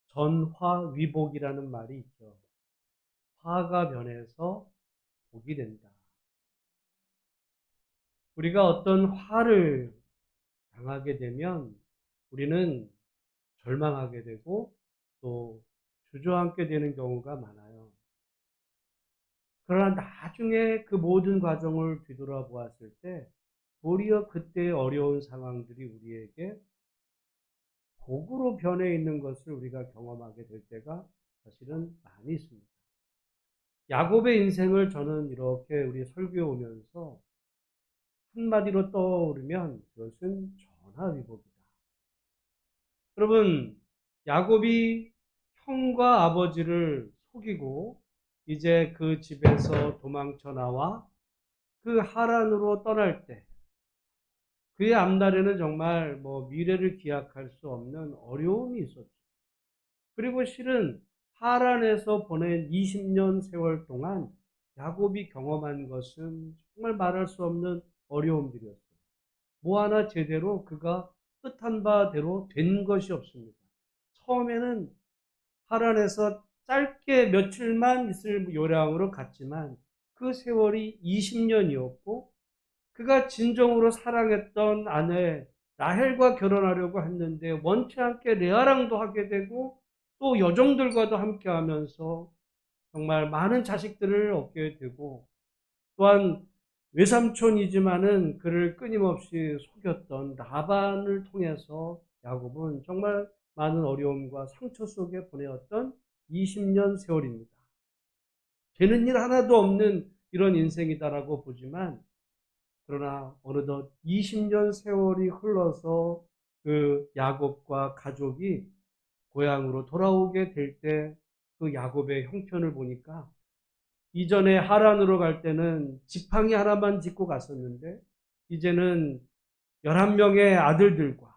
전화위복이라는 말이 있죠. 화가 변해서 복이 된다. 우리가 어떤 화를 당하게 되면 우리는 절망하게 되고 또 주저앉게 되는 경우가 많아요. 그러나 나중에 그 모든 과정을 뒤돌아보았을 때 도리어 그때의 어려운 상황들이 우리에게 복으로 변해 있는 것을 우리가 경험하게 될 때가 사실은 많이 있습니다. 야곱의 인생을 저는 이렇게 우리 설교에 오면서 한마디로 떠오르면 그것은 전화위복이다. 여러분, 야곱이 형과 아버지를 속이고 이제 그 집에서 도망쳐 나와 그 하란으로 떠날 때 그의 앞날에는 정말 미래를 기약할 수 없는 어려움이 있었죠. 그리고 실은 하란에서 보낸 20년 세월 동안 야곱이 경험한 것은 정말 말할 수 없는 어려움들이었어요. 뭐 하나 제대로 그가 뜻한 바대로 된 것이 없습니다. 처음에는 하란에서 짧게 며칠만 있을 요량으로 갔지만 그 세월이 20년이었고 그가 진정으로 사랑했던 아내 라헬과 결혼하려고 했는데 원치 않게 레아랑도 하게 되고 또 여종들과도 함께 하면서 정말 많은 자식들을 얻게 되고 또한 외삼촌이지만은 그를 끊임없이 속였던 라반을 통해서 야곱은 정말 많은 어려움과 상처 속에 보내었던 20년 세월입니다. 되는 일 하나도 없는 이런 인생이다라고 보지만 그러나 어느덧 20년 세월이 흘러서 그 야곱과 가족이 고향으로 돌아오게 될 때 그 야곱의 형편을 보니까 이전에 하란으로 갈 때는 지팡이 하나만 짚고 갔었는데 이제는 11명의 아들들과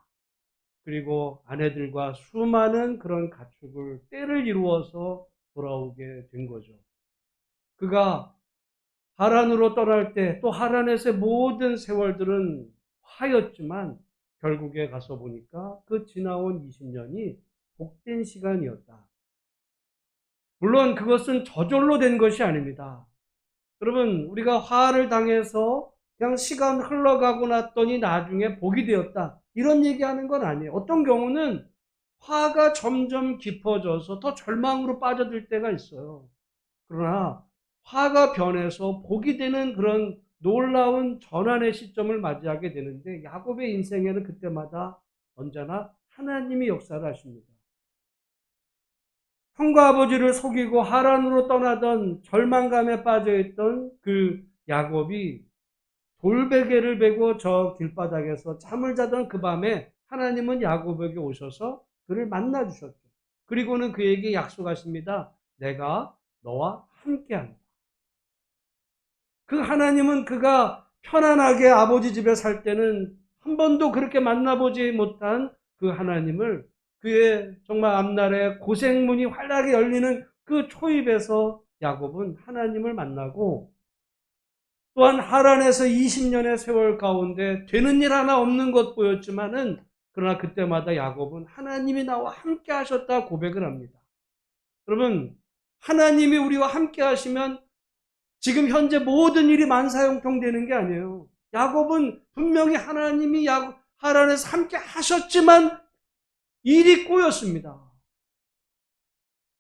그리고 아내들과 수많은 그런 가축을 떼를 이루어서 돌아오게 된 거죠. 그가 하란으로 떠날 때 또 하란에서의 모든 세월들은 화였지만 결국에 가서 보니까 그 지나온 20년이 복된 시간이었다. 물론 그것은 저절로 된 것이 아닙니다. 여러분, 우리가 화를 당해서 그냥 시간 흘러가고 났더니 나중에 복이 되었다. 이런 얘기하는 건 아니에요. 어떤 경우는 화가 점점 깊어져서 더 절망으로 빠져들 때가 있어요. 그러나 화가 변해서 복이 되는 그런 놀라운 전환의 시점을 맞이하게 되는데 야곱의 인생에는 그때마다 언제나 하나님이 역사를 하십니다. 형과 아버지를 속이고 하란으로 떠나던 절망감에 빠져있던 그 야곱이 돌베개를 베고 저 길바닥에서 잠을 자던 그 밤에 하나님은 야곱에게 오셔서 그를 만나 주셨죠. 그리고는 그에게 약속하십니다. 내가 너와 함께한다. 그 하나님은 그가 편안하게 아버지 집에 살 때는 한 번도 그렇게 만나보지 못한 그 하나님을 그의 정말 앞날에 고생문이 활락이 열리는 그 초입에서 야곱은 하나님을 만나고 또한 하란에서 20년의 세월 가운데 되는 일 하나 없는 것 보였지만은 그러나 그때마다 야곱은 하나님이 나와 함께 하셨다 고백을 합니다. 여러분, 하나님이 우리와 함께 하시면 지금 현재 모든 일이 만사형통되는 게 아니에요. 야곱은 분명히 하나님이 하란에서 함께 하셨지만 일이 꼬였습니다.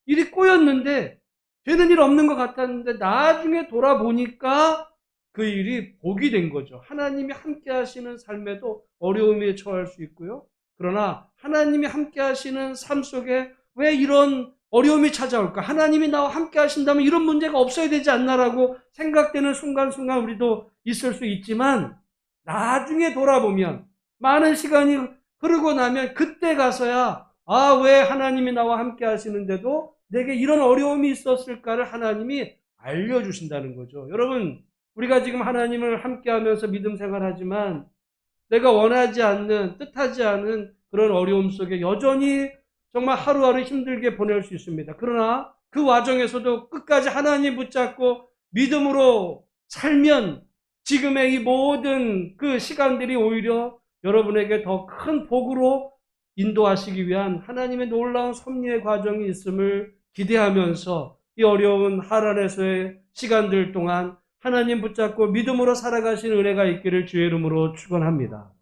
일이 꼬였는데 되는 일 없는 것 같았는데 나중에 돌아보니까 그 일이 복이 된 거죠. 하나님이 함께 하시는 삶에도 어려움에 처할 수 있고요. 그러나 하나님이 함께 하시는 삶 속에 왜 이런 어려움이 찾아올까? 하나님이 나와 함께 하신다면 이런 문제가 없어야 되지 않나라고 생각되는 순간순간 우리도 있을 수 있지만 나중에 돌아보면 많은 시간이 흐르고 나면 그때 가서야 왜 하나님이 나와 함께 하시는데도 내게 이런 어려움이 있었을까를 하나님이 알려주신다는 거죠. 여러분, 우리가 지금 하나님을 함께 하면서 믿음 생활하지만 내가 원하지 않는, 뜻하지 않은 그런 어려움 속에 여전히 정말 하루하루 힘들게 보낼 수 있습니다. 그러나 그 와중에서도 끝까지 하나님 붙잡고 믿음으로 살면 지금의 이 모든 그 시간들이 오히려 여러분에게 더 큰 복으로 인도하시기 위한 하나님의 놀라운 섭리의 과정이 있음을 기대하면서 이 어려운 하란에서의 시간들 동안 하나님 붙잡고 믿음으로 살아가신 은혜가 있기를 주의 이름으로 축원합니다.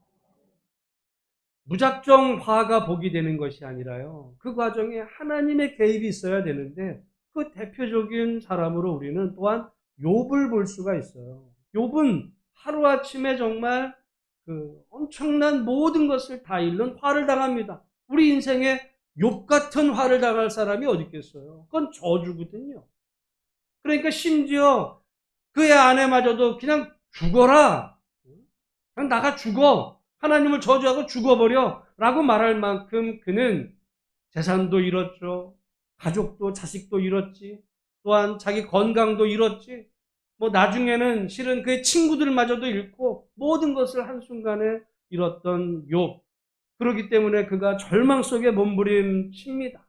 무작정 화가 복이 되는 것이 아니라요. 그 과정에 하나님의 개입이 있어야 되는데 그 대표적인 사람으로 우리는 또한 욥을 볼 수가 있어요. 욥은 하루아침에 정말 그 엄청난 모든 것을 다 잃는 화를 당합니다. 우리 인생에 욥 같은 화를 당할 사람이 어디 있겠어요? 그건 저주거든요. 그러니까 심지어 그의 아내마저도 그냥 죽어라. 그냥 나가 죽어. 하나님을 저주하고 죽어버려. 라고 말할 만큼 그는 재산도 잃었죠. 가족도 자식도 잃었지. 또한 자기 건강도 잃었지. 뭐 나중에는 실은 그의 친구들마저도 잃고 모든 것을 한순간에 잃었던 욥. 그렇기 때문에 그가 절망 속에 몸부림칩니다.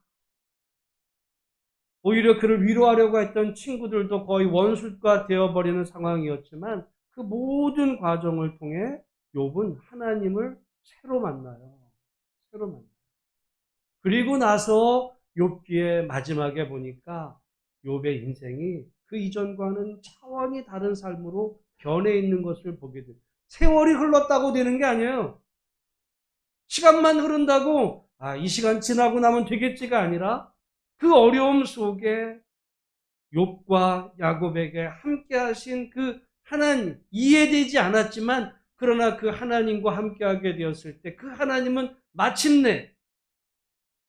오히려 그를 위로하려고 했던 친구들도 거의 원수가 되어버리는 상황이었지만 그 모든 과정을 통해 욥은 하나님을 새로 만나요. 새로 만나요. 그리고 나서 욥기의 마지막에 보니까 욥의 인생이 그 이전과는 차원이 다른 삶으로 변해 있는 것을 보게 돼요. 세월이 흘렀다고 되는 게 아니에요. 시간만 흐른다고 이 시간 지나고 나면 되겠지가 아니라 그 어려움 속에 욥과 야곱에게 함께 하신 그 하나님, 이해되지 않았지만 그러나 그 하나님과 함께하게 되었을 때 그 하나님은 마침내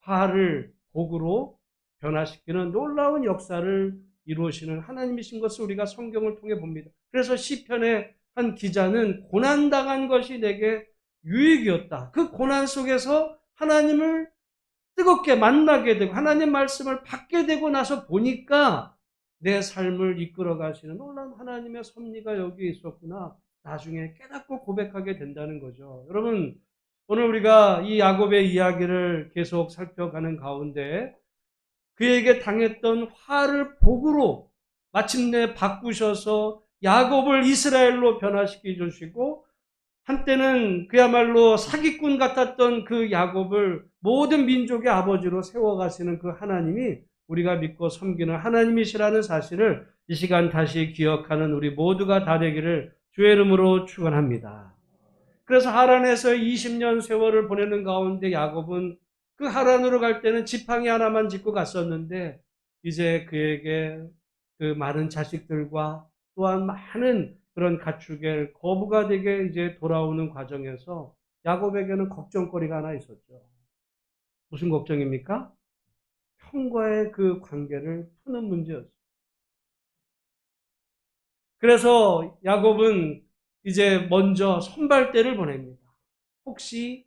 화를 복으로 변화시키는 놀라운 역사를 이루시는 하나님이신 것을 우리가 성경을 통해 봅니다. 그래서 시편의 한 기자는 고난당한 것이 내게 유익이었다. 그 고난 속에서 하나님을 뜨겁게 만나게 되고 하나님 말씀을 받게 되고 나서 보니까 내 삶을 이끌어 가시는 놀라운 하나님의 섭리가 여기 있었구나. 나중에 깨닫고 고백하게 된다는 거죠. 여러분, 오늘 우리가 이 야곱의 이야기를 계속 살펴가는 가운데 그에게 당했던 화를 복으로 마침내 바꾸셔서 야곱을 이스라엘로 변화시켜 주시고 한때는 그야말로 사기꾼 같았던 그 야곱을 모든 민족의 아버지로 세워가시는 그 하나님이 우리가 믿고 섬기는 하나님이시라는 사실을 이 시간 다시 기억하는 우리 모두가 다 되기를 주의 이름으로 축원합니다. 그래서 하란에서 20년 세월을 보내는 가운데 야곱은 그 하란으로 갈 때는 지팡이 하나만 짚고 갔었는데 이제 그에게 그 많은 자식들과 또한 많은 그런 가축의 거부가 되게 이제 돌아오는 과정에서 야곱에게는 걱정거리가 하나 있었죠. 무슨 걱정입니까? 형과의 그 관계를 푸는 문제였어요. 그래서 야곱은 이제 먼저 선발대를 보냅니다. 혹시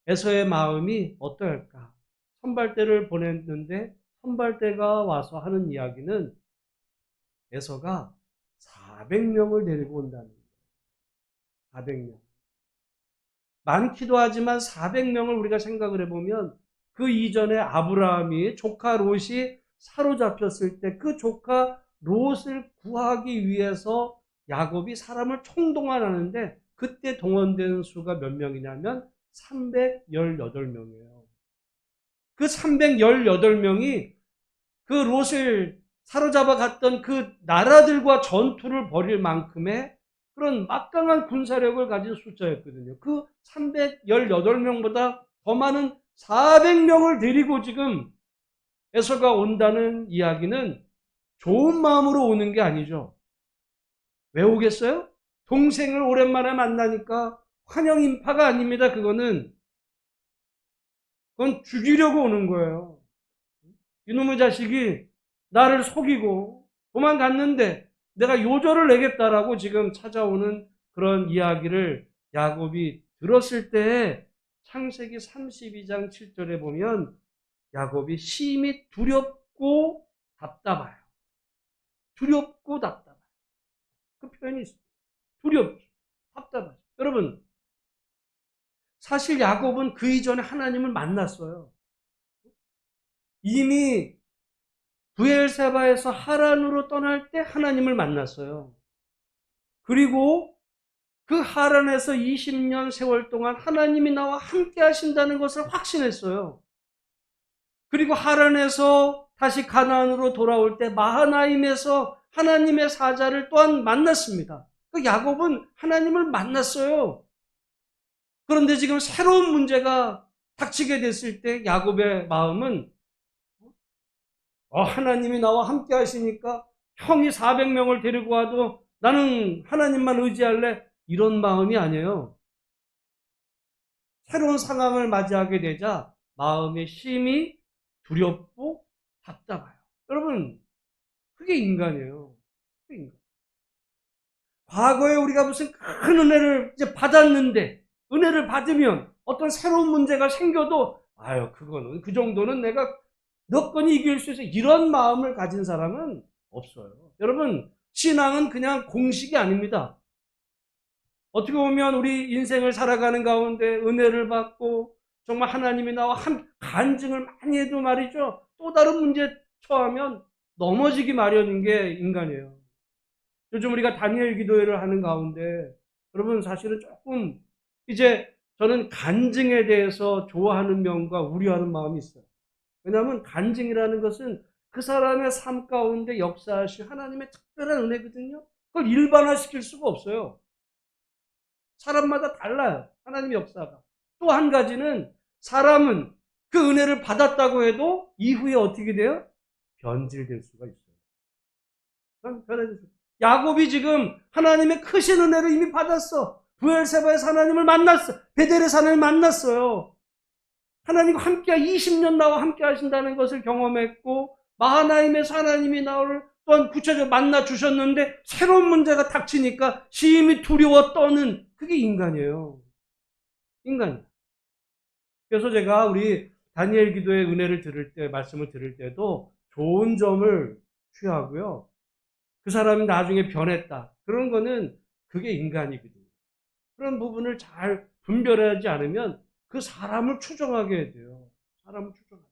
에서의 마음이 어떨까? 선발대를 보냈는데 선발대가 와서 하는 이야기는 에서가 400명을 데리고 온다는 거예요. 400명. 많기도 하지만 400명을 우리가 생각을 해보면 그 이전에 아브라함이 조카 롯이 사로잡혔을 때 그 조카 롯을 구하기 위해서 야곱이 사람을 총동원하는데 그때 동원된 수가 몇 명이냐면 318명이에요. 그 318명이 그 롯을 사로잡아 갔던 그 나라들과 전투를 벌일 만큼의 그런 막강한 군사력을 가진 숫자였거든요. 그 318명보다 더 많은 400명을 데리고 지금 에서가 온다는 이야기는 좋은 마음으로 오는 게 아니죠. 왜 오겠어요? 동생을 오랜만에 만나니까 환영 인파가 아닙니다. 그건 죽이려고 오는 거예요. 이놈의 자식이 나를 속이고 도망갔는데 내가 요절을 내겠다라고 지금 찾아오는 그런 이야기를 야곱이 들었을 때 창세기 32장 7절에 보면 야곱이 심히 두렵고 답답해요. 두렵고 답답해요. 그 표현이 있어요. 두렵죠. 답답하죠. 여러분, 사실 야곱은 그 이전에 하나님을 만났어요. 이미 브엘세바에서 하란으로 떠날 때 하나님을 만났어요. 그리고 그 하란에서 20년 세월 동안 하나님이 나와 함께 하신다는 것을 확신했어요. 그리고 하란에서 다시 가나안으로 돌아올 때 마하나임에서 하나님의 사자를 또한 만났습니다. 그 야곱은 하나님을 만났어요. 그런데 지금 새로운 문제가 닥치게 됐을 때 야곱의 마음은 하나님이 나와 함께 하시니까 형이 400명을 데리고 와도 나는 하나님만 의지할래. 이런 마음이 아니에요. 새로운 상황을 맞이하게 되자 마음의 심이 두렵고 답답해요. 여러분, 그게 인간이에요. 그게 인간. 과거에 우리가 무슨 큰 은혜를 이제 받았는데, 은혜를 받으면 어떤 새로운 문제가 생겨도, 그거는, 그 정도는 내가 너건이 이길 수 있어. 이런 마음을 가진 사람은 없어요. 여러분, 신앙은 그냥 공식이 아닙니다. 어떻게 보면 우리 인생을 살아가는 가운데 은혜를 받고 정말 하나님이 나와 간증을 많이 해도 말이죠. 또 다른 문제에 처하면 넘어지기 마련인 게 인간이에요. 요즘 우리가 다니엘 기도회를 하는 가운데 여러분 사실은 조금 이제 저는 간증에 대해서 좋아하는 면과 우려하는 마음이 있어요. 왜냐하면 간증이라는 것은 그 사람의 삶 가운데 역사하신 하나님의 특별한 은혜거든요. 그걸 일반화시킬 수가 없어요. 사람마다 달라요. 하나님의 역사가. 또 한 가지는 사람은 그 은혜를 받았다고 해도 이후에 어떻게 돼요? 변질될 수가 있어요. 변해질 수 있어요. 야곱이 지금 하나님의 크신 은혜를 이미 받았어. 브엘세바에서 하나님을 만났어. 베델에서 하나님을 만났어요. 하나님과 함께 20년 나와 함께 하신다는 것을 경험했고 마하나임에서 하나님이 나를 또한 구체적으로 만나 주셨는데 새로운 문제가 닥치니까 심히 두려워 떠는 그게 인간이에요. 인간이에요. 그래서 제가 우리 다니엘 기도의 은혜를 들을 때, 말씀을 들을 때도 좋은 점을 취하고요. 그 사람이 나중에 변했다. 그런 거는 그게 인간이거든요. 그런 부분을 잘 분별하지 않으면 그 사람을 추정하게 돼요. 사람을 추정하게.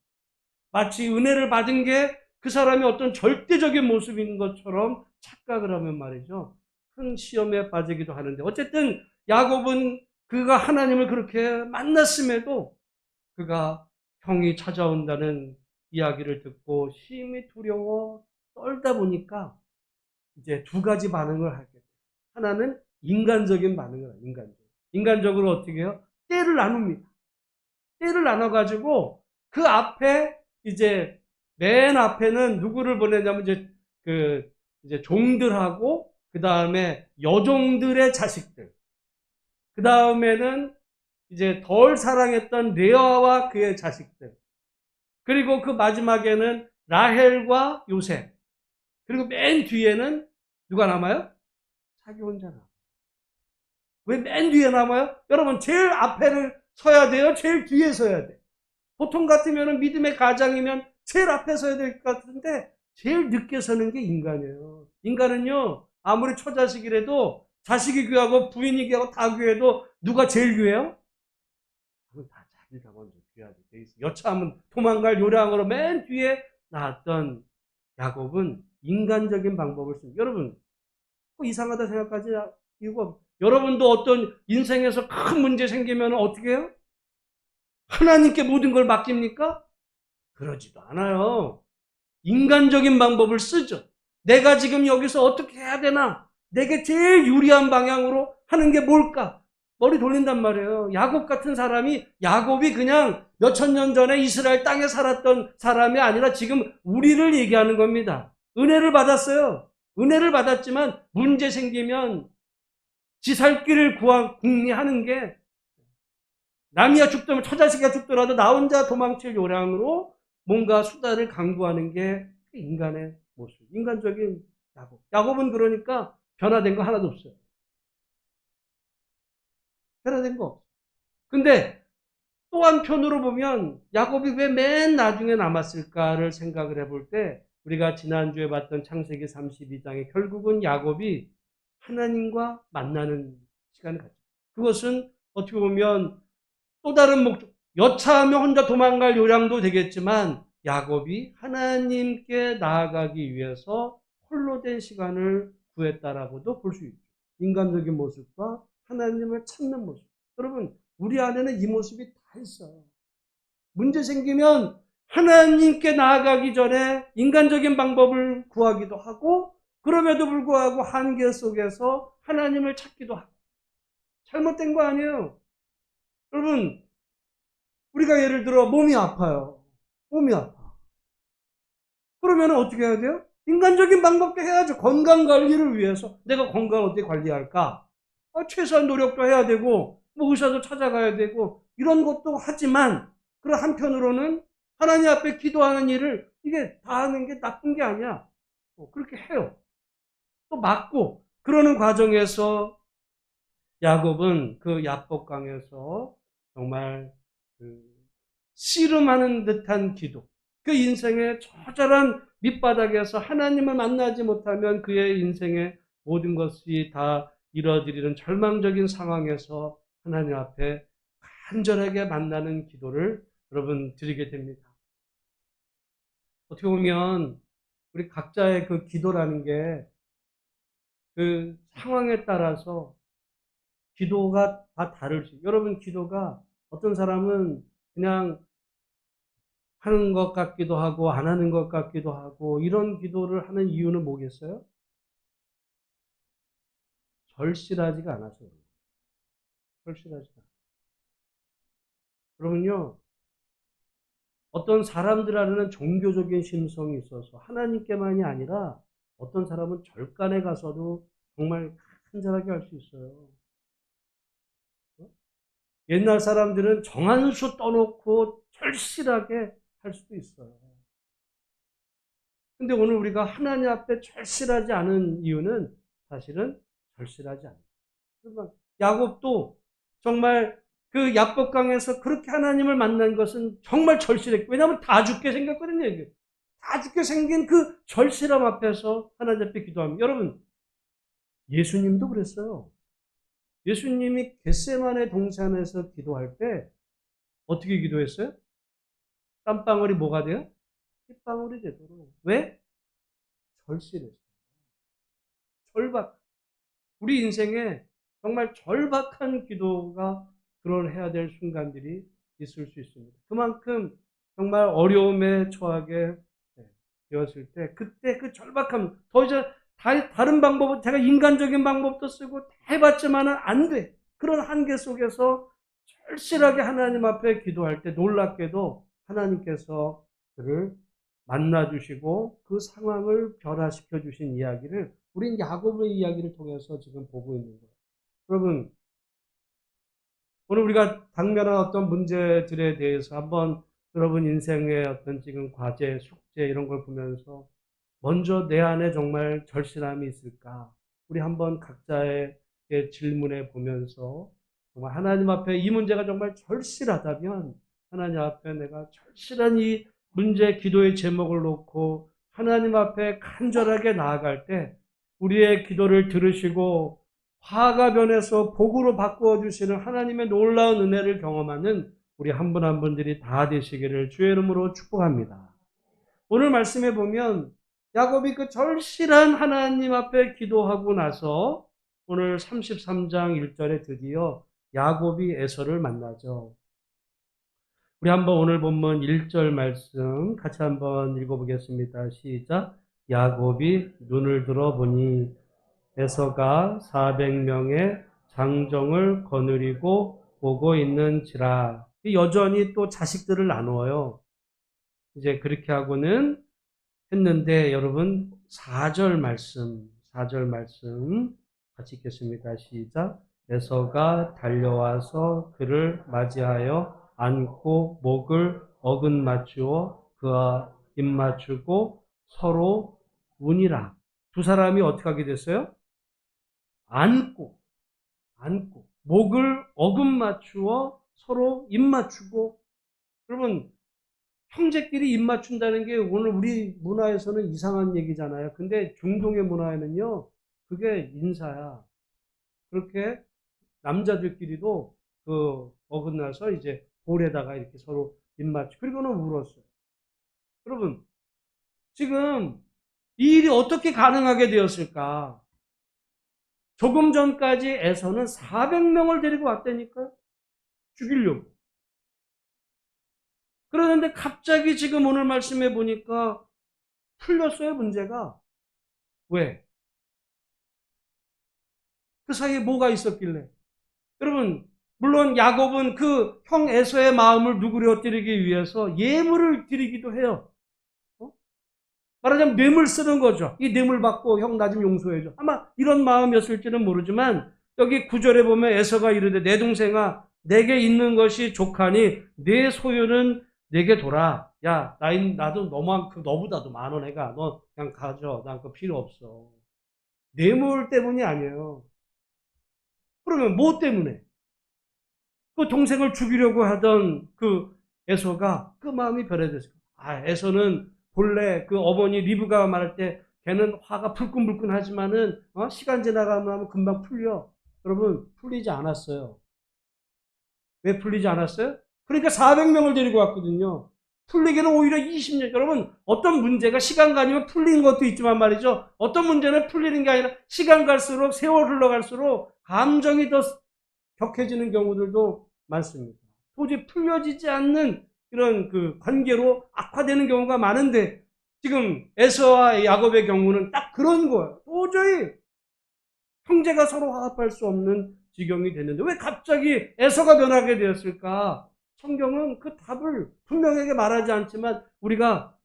마치 은혜를 받은 게 그 사람이 어떤 절대적인 모습인 것처럼 착각을 하면 말이죠. 큰 시험에 빠지기도 하는데 어쨌든 야곱은 그가 하나님을 그렇게 만났음에도 그가 형이 찾아온다는 이야기를 듣고 심히 두려워 떨다 보니까 이제 두 가지 반응을 하게 돼요. 하나는 인간적인 반응을 해요. 인간적으로 어떻게 해요? 때를 나눕니다. 때를 나눠가지고 그 앞에 이제 맨 앞에는 누구를 보내냐면 이제 종들하고 그 다음에 여종들의 자식들. 그 다음에는 이제 덜 사랑했던 레아와 그의 자식들. 그리고 그 마지막에는 라헬과 요셉. 그리고 맨 뒤에는 누가 남아요? 자기 혼자 남아요. 왜 맨 뒤에 남아요? 여러분, 제일 앞에를 서야 돼요? 제일 뒤에 서야 돼요? 보통 같으면 믿음의 가장이면 제일 앞에 서야 될 것 같은데 제일 늦게 서는 게 인간이에요. 인간은요, 아무리 처자식이라도 자식이 귀하고 부인이 귀하고 다 귀해도 누가 제일 귀해요? 다 자기가 먼저 귀하게 돼 있어. 여차하면 도망갈 요량으로 맨 뒤에 나왔던 야곱은 인간적인 방법을 씁니다. 여러분, 이상하다 생각하지 이유가 없어요. 여러분도 어떤 인생에서 큰 문제 생기면 어떻게 해요? 하나님께 모든 걸 맡깁니까? 그러지도 않아요. 인간적인 방법을 쓰죠. 내가 지금 여기서 어떻게 해야 되나? 내게 제일 유리한 방향으로 하는 게 뭘까? 머리 돌린단 말이에요. 야곱 같은 사람이, 야곱이 그냥 몇천 년 전에 이스라엘 땅에 살았던 사람이 아니라 지금 우리를 얘기하는 겁니다. 은혜를 받았어요. 은혜를 받았지만 문제 생기면 지 살 길을 궁리하는 게 남이야 죽더라도 처자식이야 죽더라도 나 혼자 도망칠 요량으로 뭔가 수단을 강구하는 게 인간의 모습, 인간적인 야곱. 야곱은 그러니까 변화된 거 하나도 없어요. 변화된 거 없어요. 근데 또 한편으로 보면 야곱이 왜 맨 나중에 남았을까를 생각을 해볼 때 우리가 지난주에 봤던 창세기 32장에 결국은 야곱이 하나님과 만나는 시간을 갖죠. 그것은 어떻게 보면 또 다른 목적, 여차하면 혼자 도망갈 요량도 되겠지만 야곱이 하나님께 나아가기 위해서 홀로 된 시간을 구했다라고도 볼 수 있죠. 인간적인 모습과 하나님을 찾는 모습. 여러분, 우리 안에는 이 모습이 다 있어요. 문제 생기면 하나님께 나아가기 전에 인간적인 방법을 구하기도 하고, 그럼에도 불구하고 한계 속에서 하나님을 찾기도 하고. 잘못된 거 아니에요. 여러분, 우리가 예를 들어 몸이 아파요. 몸이 아파. 그러면 어떻게 해야 돼요? 인간적인 방법도 해야죠. 건강 관리를 위해서. 내가 건강을 어떻게 관리할까? 최소한 노력도 해야 되고, 뭐 의사도 찾아가야 되고, 이런 것도 하지만, 그런 한편으로는 하나님 앞에 기도하는 일을 이게 다 하는 게 나쁜 게 아니야. 그렇게 해요. 또 맞고, 그러는 과정에서 야곱은 그 야복강에서 정말 그 씨름하는 듯한 기도, 그 인생의 처절한 밑바닥에서 하나님을 만나지 못하면 그의 인생의 모든 것이 다 잃어버리는 절망적인 상황에서 하나님 앞에 간절하게 만나는 기도를 여러분 드리게 됩니다. 어떻게 보면 우리 각자의 그 기도라는 게 그 상황에 따라서 기도가 다 다를 수 있어요. 여러분 기도가 어떤 사람은 그냥 하는 것 같기도 하고 안 하는 것 같기도 하고 이런 기도를 하는 이유는 뭐겠어요? 절실하지가 않아서 그래요. 절실하지가 않아요. 그러면요, 어떤 사람들 안에는 종교적인 심성이 있어서 하나님께만이 아니라 어떤 사람은 절간에 가서도 정말 간절하게 할 수 있어요. 옛날 사람들은 정한수 떠놓고 절실하게 할 수도 있어요. 근데 오늘 우리가 하나님 앞에 절실하지 않은 이유는 사실은 절실하지 않아요. 그러니까 야곱도 정말 그 야복강에서 그렇게 하나님을 만난 것은 정말 절실했고, 왜냐하면 다 죽게 생겼거든요. 이게. 다 죽게 생긴 그 절실함 앞에서 하나님 앞에 기도합니다. 여러분, 예수님도 그랬어요. 예수님이 겟세마네 동산에서 기도할 때 어떻게 기도했어요? 땀방울이 뭐가 돼요? 핏방울이 되도록. 왜? 절실했어요. 절박. 우리 인생에 정말 절박한 기도가 그러해야 될 순간들이 있을 수 있습니다. 그만큼 정말 어려움에 처하게 되었을 때 그때 그 절박함, 더 이상 다른 방법은 제가 인간적인 방법도 쓰고 다 해봤지만은 안 돼. 그런 한계 속에서 절실하게 하나님 앞에 기도할 때 놀랍게도 하나님께서 그를 만나주시고 그 상황을 변화시켜 주신 이야기를 우린 야곱의 이야기를 통해서 지금 보고 있는 거예요. 여러분, 오늘 우리가 당면한 어떤 문제들에 대해서 한번 여러분 인생의 어떤 지금 과제, 숙제 이런 걸 보면서 먼저 내 안에 정말 절실함이 있을까? 우리 한번 각자의 질문해 보면서 정말 하나님 앞에 이 문제가 정말 절실하다면 하나님 앞에 내가 절실한 이 문제 기도의 제목을 놓고 하나님 앞에 간절하게 나아갈 때 우리의 기도를 들으시고 화가 변해서 복으로 바꾸어 주시는 하나님의 놀라운 은혜를 경험하는 우리 한 분 한 분들이 다 되시기를 주의 이름으로 축복합니다. 오늘 말씀해 보면 야곱이 그 절실한 하나님 앞에 기도하고 나서 오늘 33장 1절에 드디어 야곱이 에서를 만나죠. 우리 한번 오늘 본문 1절 말씀 같이 한번 읽어보겠습니다. 시작. 야곱이 눈을 들어보니 에서가 400명의 장정을 거느리고 오고 있는지라. 여전히 또 자식들을 나누어요. 이제 그렇게 하고는 했는데 여러분 4절 말씀 같이 읽겠습니다. 시작. 에서가 달려와서 그를 맞이하여 안고 목을 어긋맞추어 그와 입맞추고 서로 운이라. 두 사람이 어떻게 하게 됐어요? 안고 목을 어긋맞추어 서로 입맞추고. 여러분, 형제끼리 입 맞춘다는 게 오늘 우리 문화에서는 이상한 얘기잖아요. 근데 중동의 문화에는요, 그게 인사야. 그렇게 남자들끼리도 그 어긋나서 이제 볼에다가 이렇게 서로 입 맞추고, 그리고는 울었어요. 여러분, 지금 이 일이 어떻게 가능하게 되었을까? 조금 전까지 에서는 400명을 데리고 왔다니까요. 죽이려고. 그러는데 갑자기 지금 오늘 말씀해 보니까 풀렸어요, 문제가. 왜? 그 사이에 뭐가 있었길래? 여러분, 물론 야곱은 그 형 에서의 마음을 누그러뜨리기 위해서 예물을 드리기도 해요. 말하자면 뇌물 쓰는 거죠. 이 뇌물 받고 형 나 좀 용서해줘. 아마 이런 마음이었을지는 모르지만 여기 9절에 보면 에서가 이르되 내 동생아 내게 있는 것이 족하니 내 소유는 내게 돌아. 야 나도 너만큼 너보다도 많은 애가 너 그냥 가져. 난 그거 필요 없어. 뇌물 때문이 아니에요. 그러면 뭐 때문에? 그 동생을 죽이려고 하던 그 에서가 그 마음이 변해졌어요. 아 에서는 본래 그 어머니 리브가가 말할 때 걔는 화가 불끈불끈하지만은 시간 지나가면 금방 풀려. 여러분 풀리지 않았어요. 왜 풀리지 않았어요? 그러니까 400명을 데리고 왔거든요. 풀리기는 오히려 20년. 여러분 어떤 문제가 시간 가면 풀리는 것도 있지만 말이죠. 어떤 문제는 풀리는 게 아니라 시간 갈수록 세월 흘러갈수록 감정이 더 격해지는 경우들도 많습니다. 도저히 풀려지지 않는 이런 그 관계로 악화되는 경우가 많은데 지금 에서와 야곱의 경우는 딱 그런 거예요. 도저히 형제가 서로 화합할 수 없는 지경이 됐는데 왜 갑자기 에서가 변하게 되었을까? 성경은 그 답을 분명하게 말하지 않지만 우리가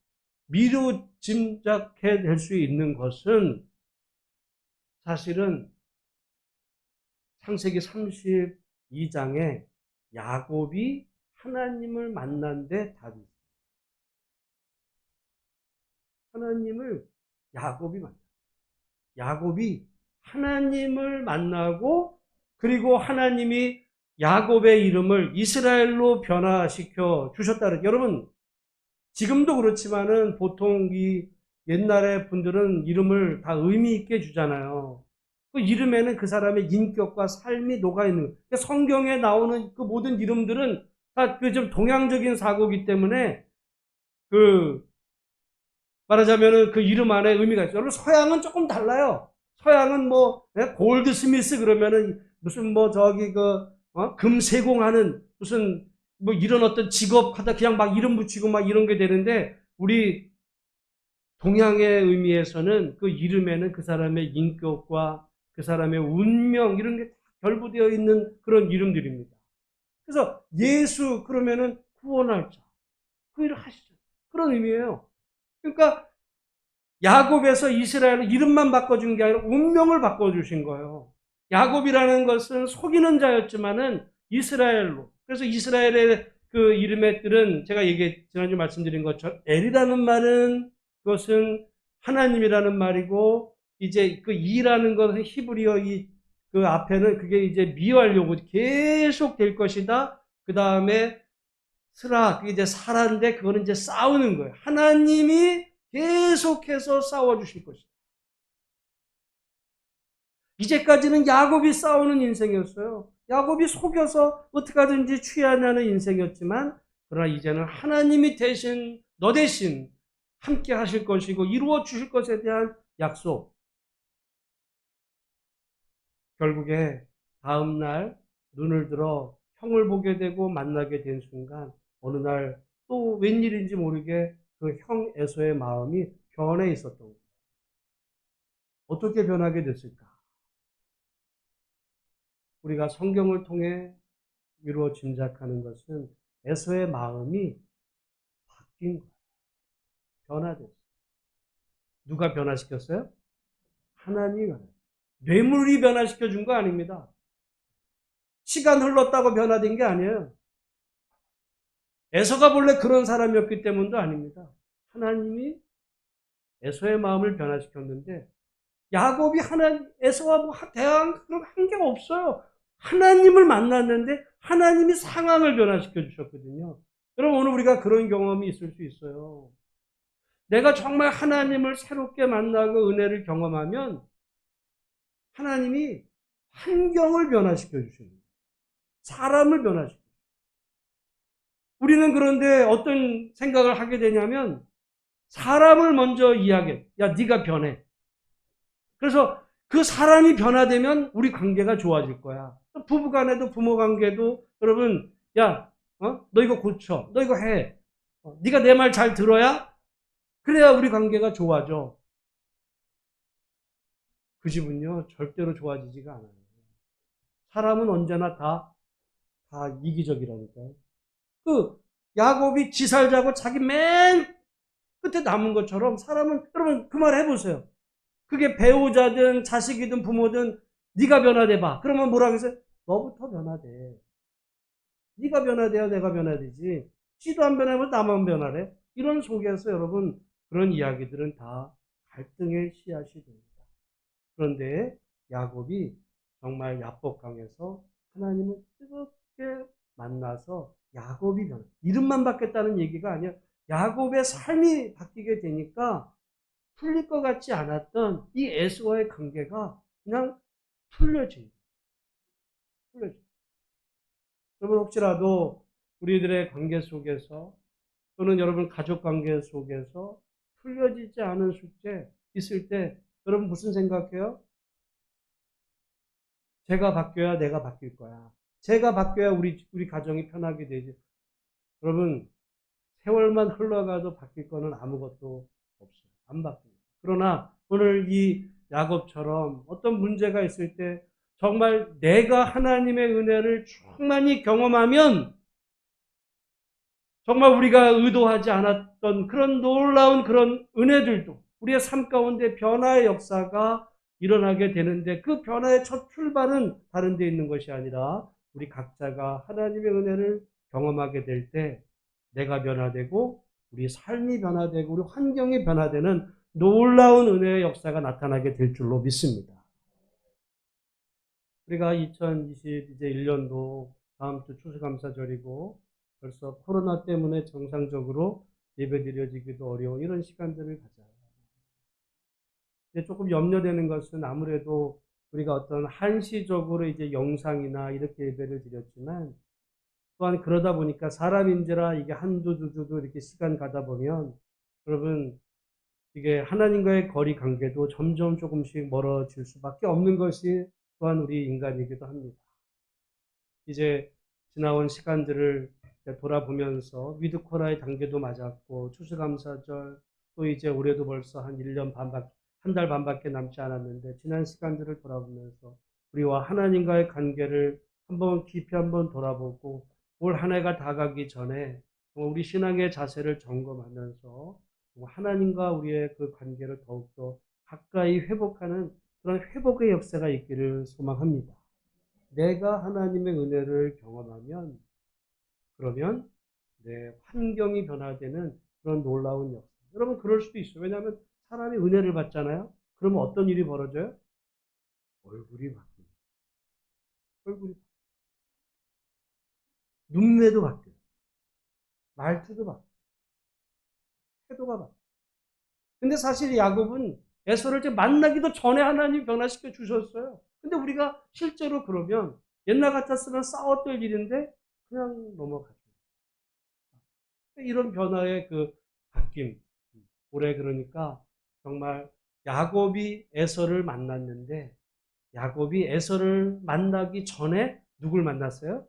미루 짐작해 낼 수 있는 것은 사실은 창세기 32장에 야곱이 하나님을 만난 데 답이 있어요. 하나님을 야곱이 만나. 야곱이 하나님을 만나고 그리고 하나님이 야곱의 이름을 이스라엘로 변화시켜 주셨다는. 여러분 지금도 그렇지만은 보통 이 옛날의 분들은 이름을 다 의미 있게 주잖아요. 그 이름에는 그 사람의 인격과 삶이 녹아있는 거예요. 그러니까 성경에 나오는 그 모든 이름들은 다 그 좀 동양적인 사고이기 때문에 그 말하자면은 그 이름 안에 의미가 있어요. 여러분 서양은 조금 달라요. 서양은 뭐 골드 스미스 그러면은 무슨 뭐 저기 금세공하는 무슨 뭐 이런 어떤 직업 하다 그냥 막 이름 붙이고 막 이런 게 되는데 우리 동양의 의미에서는 그 이름에는 그 사람의 인격과 그 사람의 운명 이런 게 결부되어 있는 그런 이름들입니다. 그래서 예수 그러면은 구원할 자. 그 일을 하시죠. 그런 의미예요. 그러니까 야곱에서 이스라엘로 이름만 바꿔준 게 아니라 운명을 바꿔주신 거예요. 야곱이라는 것은 속이는 자였지만은 이스라엘로. 그래서 이스라엘의 그 이름의 뜻은 제가 지난주 말씀드린 것처럼 엘이라는 말은 그것은 하나님이라는 말이고 이제 그 이라는 것은 히브리어 그 앞에는 그게 이제 미완료고 계속 될 것이다. 그 다음에 스라 그게 이제 사라인데 그거는 이제 싸우는 거예요. 하나님이 계속해서 싸워주실 것이다. 이제까지는 야곱이 싸우는 인생이었어요. 야곱이 속여서 어떻게 하든지 취하냐는 인생이었지만 그러나 이제는 하나님이 대신 너 대신 함께 하실 것이고 이루어 주실 것에 대한 약속. 결국에 다음날 눈을 들어 형을 보게 되고 만나게 된 순간 어느 날 또 웬일인지 모르게 그 형 에서의 마음이 변해 있었던 거예요. 어떻게 변하게 됐을까? 우리가 성경을 통해 이루어 짐작하는 것은 에서의 마음이 바뀐 거예요. 변화됐어요. 누가 변화시켰어요? 하나님이 변화시켰어요. 뇌물이 변화시켜 준 거 아닙니다. 시간 흘렀다고 변화된 게 아니에요. 에서가 본래 그런 사람이었기 때문도 아닙니다. 하나님이 에서의 마음을 변화시켰는데 야곱이 에서와 뭐 대항 그런 게 없어요. 하나님을 만났는데 하나님이 상황을 변화시켜 주셨거든요. 여러분 오늘 우리가 그런 경험이 있을 수 있어요. 내가 정말 하나님을 새롭게 만나고 은혜를 경험하면 하나님이 환경을 변화시켜 주십니다. 사람을 변화시켜 주십니다. 우리는 그런데 어떤 생각을 하게 되냐면 사람을 먼저 이야기해. 야 네가 변해. 그래서 그 사람이 변화되면 우리 관계가 좋아질 거야. 부부 간에도 부모 관계도 여러분, 야, 너 이거 고쳐. 너 이거 해. 네가 내 말 잘 들어야 그래야 우리 관계가 좋아져. 그 집은요, 절대로 좋아지지가 않아요. 사람은 언제나 다 이기적이라니까요. 그 야곱이 지살자고 자기 맨 끝에 남은 것처럼 사람은, 여러분 그 말 해보세요. 그게 배우자든 자식이든 부모든 네가 변화돼봐. 그러면 뭐라고 했어요? 너부터 변화돼. 네가 변화돼야 내가 변화되지. 지도 안 변하면 나만 변화래. 이런 속에서 여러분 그런 이야기들은 다 갈등의 씨앗이 됩니다. 그런데 야곱이 정말 야복강에서 하나님을 뜨겁게 만나서 야곱이 변화. 이름만 바뀌었다는 얘기가 아니야. 야곱의 삶이 바뀌게 되니까 풀릴 것 같지 않았던 이 에서와의 관계가 그냥 풀려져요. 여러분 혹시라도 우리들의 관계 속에서 또는 여러분 가족 관계 속에서 풀려지지 않은 숙제 있을 때 여러분 무슨 생각해요? 제가 바뀌어야 내가 바뀔 거야. 제가 바뀌어야 우리 가정이 편하게 되지. 여러분 세월만 흘러가도 바뀔 거는 아무것도 없어요. 안 바뀝니다. 그러나 오늘 이 야곱처럼 어떤 문제가 있을 때 정말 내가 하나님의 은혜를 충만히 경험하면 정말 우리가 의도하지 않았던 그런 놀라운 그런 은혜들도 우리의 삶 가운데 변화의 역사가 일어나게 되는데 그 변화의 첫 출발은 다른 데 있는 것이 아니라 우리 각자가 하나님의 은혜를 경험하게 될 때 내가 변화되고 우리 삶이 변화되고 우리 환경이 변화되는 놀라운 은혜의 역사가 나타나게 될 줄로 믿습니다. 우리가 2021년도 다음 주 추수감사절이고 벌써 코로나 때문에 정상적으로 예배드려지기도 어려운 이런 시간들을 가져요. 조금 염려되는 것은 아무래도 우리가 어떤 한시적으로 이제 영상이나 이렇게 예배를 드렸지만 또한 그러다 보니까 사람인지라 이게 한두 주도 이렇게 시간 가다 보면 여러분 이게 하나님과의 거리 관계도 점점 조금씩 멀어질 수밖에 없는 것이 또한 우리 인간이기도 합니다. 이제 지나온 시간들을 돌아보면서 위드 코로나의 단계도 맞았고 추수감사절 또 이제 올해도 벌써 한 1년 반밖에 한 달 반밖에 남지 않았는데 지난 시간들을 돌아보면서 우리와 하나님과의 관계를 한번 깊이 한번 돌아보고 올 한 해가 다가기 전에 우리 신앙의 자세를 점검하면서 하나님과 우리의 그 관계를 더욱더 가까이 회복하는 그런 회복의 역사가 있기를 소망합니다. 내가 하나님의 은혜를 경험하면 그러면 내 환경이 변화되는 그런 놀라운 역사. 여러분 그럴 수도 있어요. 왜냐하면 사람이 은혜를 받잖아요. 그러면 어떤 일이 벌어져요? 얼굴이 바뀌어요. 얼굴이 바뀌어요. 눈매도 바뀌어요. 말투도 바뀌어요. 태도가 바뀌어요. 근데 사실 야곱은 에서를 만나기도 전에 하나님 변화시켜 주셨어요. 근데 우리가 실제로 그러면 옛날 같았으면 싸웠던 일인데 그냥 넘어가죠. 이런 변화의 그 바뀜. 올해 그러니까 정말 야곱이 에서를 만났는데 야곱이 에서를 만나기 전에 누굴 만났어요?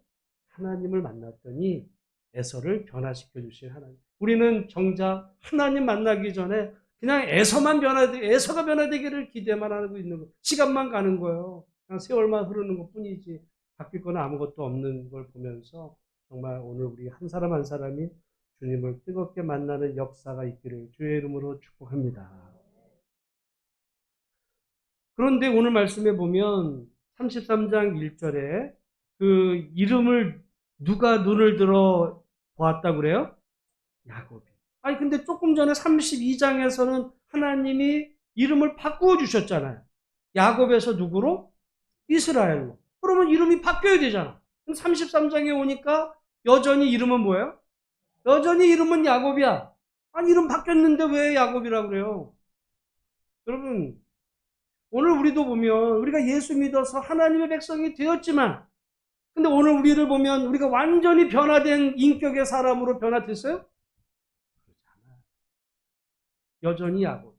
하나님을 만났더니 에서를 변화시켜 주신 하나님. 우리는 정작 하나님 만나기 전에 그냥 에서가 변화되기를 기대만 하고 있는 거. 시간만 가는 거예요. 그냥 세월만 흐르는 것 뿐이지 바뀔 건 아무것도 없는 걸 보면서 정말 오늘 우리 한 사람 한 사람이 주님을 뜨겁게 만나는 역사가 있기를 주의 이름으로 축복합니다. 그런데 오늘 말씀에 보면 33장 1절에 그 이름을 누가 눈을 들어 보았다고 그래요? 야곱이. 아니 근데 조금 전에 32장에서는 하나님이 이름을 바꾸어 주셨잖아요. 야곱에서 누구로? 이스라엘로. 그러면 이름이 바뀌어야 되잖아. 33장에 오니까 여전히 이름은 뭐예요? 여전히 이름은 야곱이야. 아니 이름 바뀌었는데 왜 야곱이라고 그래요? 여러분 오늘 우리도 보면 우리가 예수 믿어서 하나님의 백성이 되었지만 근데 오늘 우리를 보면 우리가 완전히 변화된 인격의 사람으로 변화됐어요? 여전히 야곱.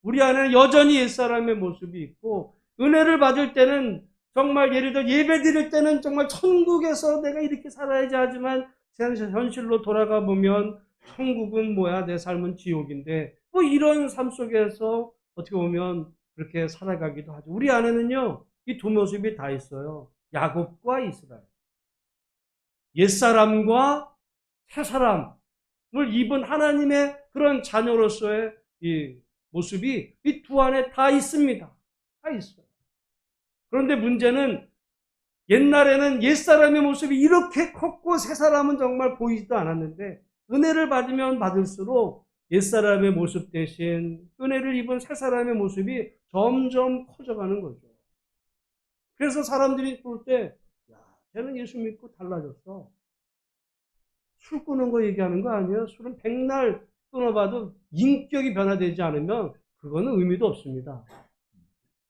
우리 안에는 여전히 옛사람의 모습이 있고, 은혜를 받을 때는 정말 예를 들어 예배 드릴 때는 정말 천국에서 내가 이렇게 살아야지 하지만 현실로 돌아가 보면 천국은 뭐야, 내 삶은 지옥인데, 뭐 이런 삶 속에서 어떻게 보면 그렇게 살아가기도 하죠. 우리 안에는요, 이 두 모습이 다 있어요. 야곱과 이스라엘. 옛사람과 새사람을 입은 하나님의 그런 자녀로서의 이 모습이 이 두 안에 다 있습니다. 다 있어요. 그런데 문제는 옛날에는 옛사람의 모습이 이렇게 컸고 새사람은 정말 보이지도 않았는데, 은혜를 받으면 받을수록 옛사람의 모습 대신 은혜를 입은 새사람의 모습이 점점 커져가는 거죠. 그래서 사람들이 볼 때, 야, 쟤는 예수 믿고 달라졌어. 술 끊은 거 얘기하는 거 아니에요? 술은 백날 끊어봐도 인격이 변화되지 않으면 그거는 의미도 없습니다.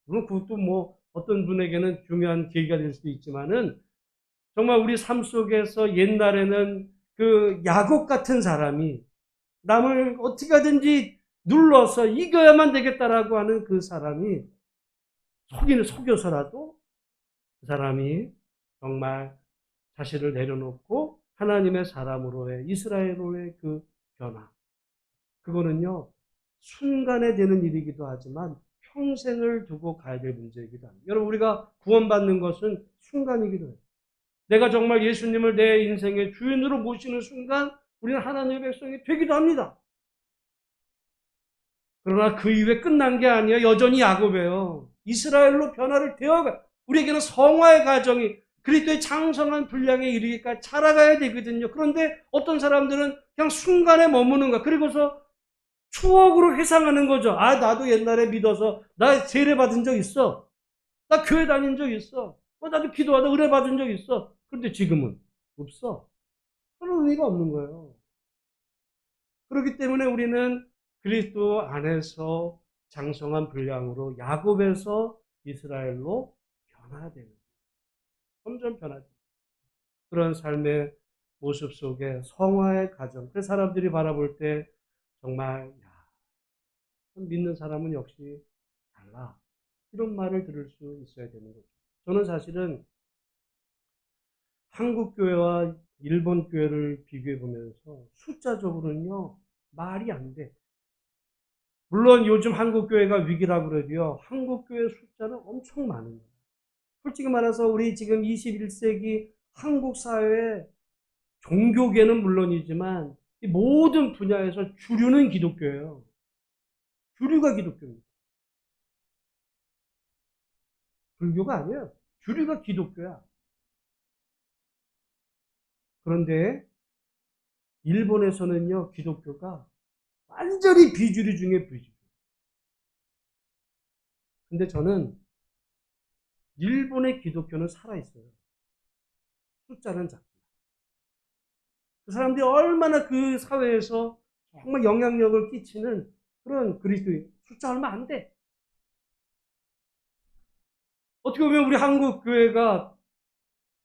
물론 그것도 뭐 어떤 분에게는 중요한 계기가 될 수도 있지만은, 정말 우리 삶 속에서 옛날에는 그 야곱 같은 사람이 남을 어떻게 하든지 눌러서 이겨야만 되겠다라고 하는 그 사람이 속여서라도 그 사람이 정말 자신을 내려놓고 하나님의 사람으로의 이스라엘로의 그 변화, 그거는요 순간에 되는 일이기도 하지만 평생을 두고 가야 될 문제이기도 합니다. 여러분, 우리가 구원받는 것은 순간이기도 해요. 내가 정말 예수님을 내 인생의 주인으로 모시는 순간 우리는 하나님의 백성이 되기도 합니다. 그러나 그 이후에 끝난 게 아니에요. 여전히 야곱이에요. 이스라엘로 변화를 되어가, 우리에게는 성화의 과정이 그리스도의 장성한 분량에 이르기까지 자라가야 되거든요. 그런데 어떤 사람들은 그냥 순간에 머무는 거야. 그리고서 추억으로 회상하는 거죠. 아, 나도 옛날에 믿어서 나 세례 받은 적 있어. 나 교회 다닌 적 있어. 나도 기도하다 은혜 받은 적 있어. 그런데 지금은 없어. 그런 의미가 없는 거예요. 그렇기 때문에 우리는 그리스도 안에서 장성한 분량으로 야곱에서 이스라엘로 변화되는, 점점 변화되는 그런 삶의 모습 속에 성화의 과정. 그래서 사람들이 바라볼 때 정말 믿는 사람은 역시 달라, 이런 말을 들을 수 있어야 되는 거죠. 저는 사실은 한국 교회와 일본 교회를 비교해 보면서 숫자적으로는요 말이 안 돼. 물론 요즘 한국 교회가 위기라고 그래도요, 한국 교회 숫자는 엄청 많은 거예요. 솔직히 말해서 우리 지금 21세기 한국 사회의 종교계는 물론이지만 이 모든 분야에서 주류는 기독교예요. 주류가 기독교입니다. 불교가 아니에요. 주류가 기독교야. 그런데 일본에서는요, 기독교가 완전히 비주류 중에 비주류. 근데 저는 일본의 기독교는 살아있어요. 숫자는 작고. 그 사람들이 얼마나 그 사회에서 정말 영향력을 끼치는 그런 그리스도인, 숫자 얼마 안 돼. 어떻게 보면 우리 한국 교회가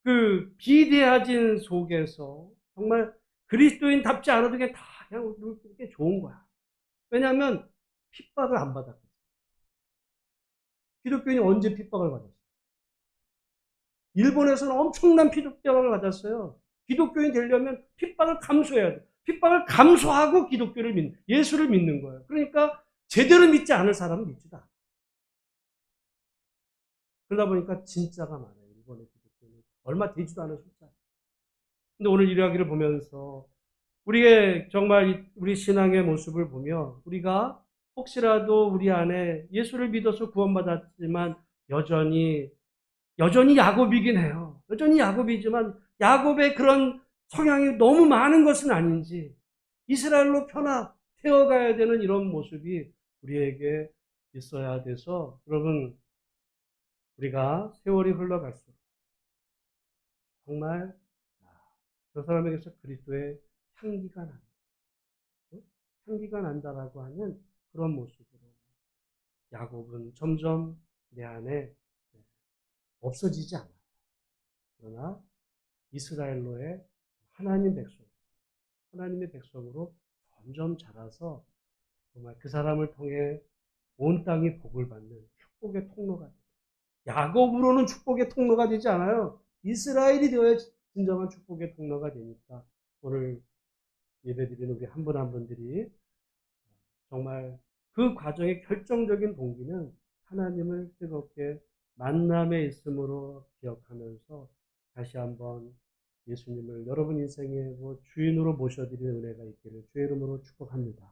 그 비대해진 속에서 정말 그리스도인답지 않아도 그냥 다 그냥 그게 좋은 거야. 왜냐하면 핍박을 안 받았거든. 기독교인이 언제 핍박을 받았어요? 일본에서는 엄청난 핍박을 받았어요. 기독교인 되려면 핍박을 감수해야 돼. 핍박을 감수하고 기독교를 믿는, 예수를 믿는 거예요. 그러니까 제대로 믿지 않을 사람은 믿지도 않아. 그러다 보니까 진짜가 많아요. 일본의 기독교는 얼마 되지도 않은 숫자. 근데 오늘 이 이야기를 보면서 우리의 정말 우리 신앙의 모습을 보며 우리가 혹시라도 우리 안에 예수를 믿어서 구원받았지만 여전히 야곱이긴 해요. 여전히 야곱이지만 야곱의 그런 성향이 너무 많은 것은 아닌지, 이스라엘로 변화되어 가야 되는 이런 모습이 우리에게 있어야 돼서, 여러분, 우리가 세월이 흘러갈수록 정말 저 사람에게서 그리스도의 향기가 난다. 향기가 난다라고 하는 그런 모습으로 야곱은 점점 내 안에 없어지지 않아요. 그러나 이스라엘로의 하나님의 백성으로 점점 자라서 정말 그 사람을 통해 온 땅이 복을 받는 축복의 통로가 돼요. 야곱으로는 축복의 통로가 되지 않아요. 이스라엘이 되어야 진정한 축복의 통로가 되니까 오늘 예배드리는 우리 한 분 한 분들이 정말 그 과정의 결정적인 동기는 하나님을 뜨겁게 만남에 있음으로 기억하면서 다시 한번 예수님을 여러분 인생의 주인으로 모셔드리는 은혜가 있기를 주의 이름으로 축복합니다.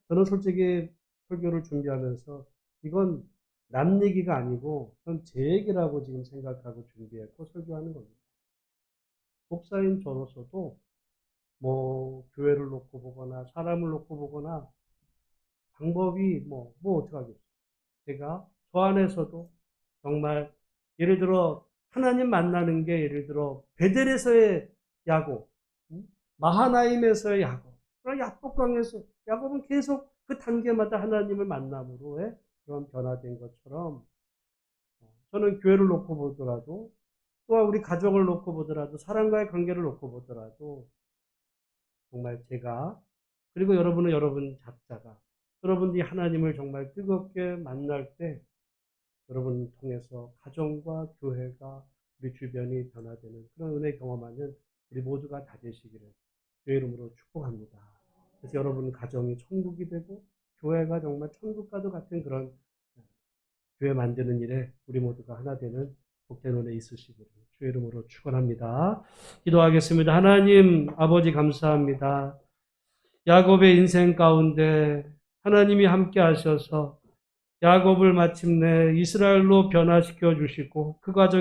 저는 솔직히 설교를 준비하면서 이건 남 얘기가 아니고 그건 제 얘기라고 지금 생각하고 준비했고 설교하는 겁니다. 목사인 저로서도 교회를 놓고 보거나 사람을 놓고 보거나 방법이 어떻게 하겠어요. 제가 저 안에서도 정말 예를 들어 하나님 만나는 게 예를 들어 베델에서의 야곱, 마하나임에서의 야곱, 야복강에서 야곱은 계속 그 단계마다 하나님을 만남으로의 그런 변화된 것처럼 저는 교회를 놓고 보더라도 또한 우리 가족을 놓고 보더라도 사람과의 관계를 놓고 보더라도 정말 제가 그리고 여러분은 여러분 각자가 여러분들이 하나님을 정말 뜨겁게 만날 때 여러분을 통해서 가정과 교회가 우리 주변이 변화되는 그런 은혜 경험하는 우리 모두가 다 되시기를 주의 이름으로 축복합니다. 그래서 여러분 가정이 천국이 되고 교회가 정말 천국과도 같은 그런 교회 만드는 일에 우리 모두가 하나 되는 복된 은혜 있으시기를 주의 이름으로 축원합니다. 기도하겠습니다. 하나님 아버지 감사합니다. 야곱의 인생 가운데 하나님이 함께 하셔서 야곱을 마침내 이스라엘로 변화시켜 주시고 그 과정